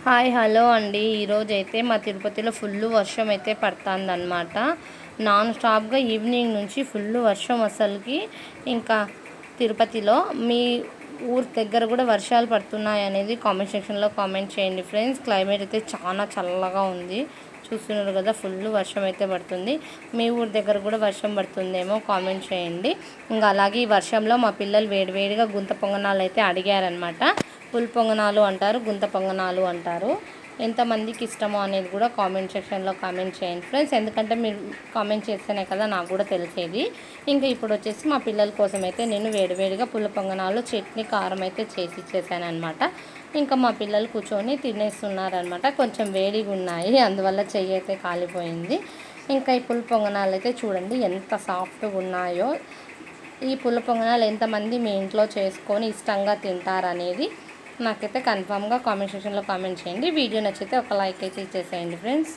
Hi hello అండి. ఈరోజైతే మా తిరుపతిలో ఫుల్ వర్షం అయితే పడుతుందన్నమాట. నాన్ స్టాప్గా ఈవినింగ్ నుంచి ఫుల్ వర్షం అసలుకి. ఇంకా తిరుపతిలో మీ ఊరు దగ్గర కూడా వర్షాలు పడుతున్నాయి అనేది కామెంట్ సెక్షన్లో కామెంట్ చేయండి ఫ్రెండ్స్. క్లైమేట్ అయితే చాలా చల్లగా ఉంది, చూస్తున్నారు కదా. ఫుల్ వర్షం అయితే పడుతుంది. మీ ఊరి దగ్గర కూడా వర్షం పడుతుందేమో కామెంట్ చేయండి. ఇంకా అలాగే ఈ వర్షంలో మా పిల్లలు వేడివేడిగా గుంత పొంగనాలు అయితే అడిగారనమాట. పుల్ పొంగనాలు అంటారు, గుంత పొంగనాలు అంటారు. ఎంతమందికి ఇష్టమో అనేది కూడా కామెంట్ సెక్షన్లో కామెంట్ చేయండి ఫ్రెండ్స్. ఎందుకంటే మీరు కామెంట్ చేస్తేనే కదా నాకు కూడా తెలిసేది. ఇంకా ఇప్పుడు వచ్చేసి మా పిల్లల కోసం అయితే నేను వేడివేడిగా పుల్ల పొంగనాలు చట్నీ కారం అయితే చేసి ఇచ్చేసాను అనమాట. ఇంకా మా పిల్లలు కూర్చొని తినేస్తున్నారనమాట. కొంచెం వేడిగా ఉన్నాయి, అందువల్ల చెయ్యి అయితే కాలిపోయింది. ఇంకా ఈ పుల్ల పొంగనాలు అయితే చూడండి ఎంత సాఫ్ట్గా ఉన్నాయో. ఈ పుల్ల పొంగనాలు ఎంతమంది మీ ఇంట్లో చేసుకొని ఇష్టంగా తింటారనేది నాకైతే కన్ఫామ్గా కామెంట్ సెక్షన్లో కామెంట్ చేయండి. వీడియో నచ్చితే ఒక లైక్ అయితే ఇచ్చేసేయండి ఫ్రెండ్స్.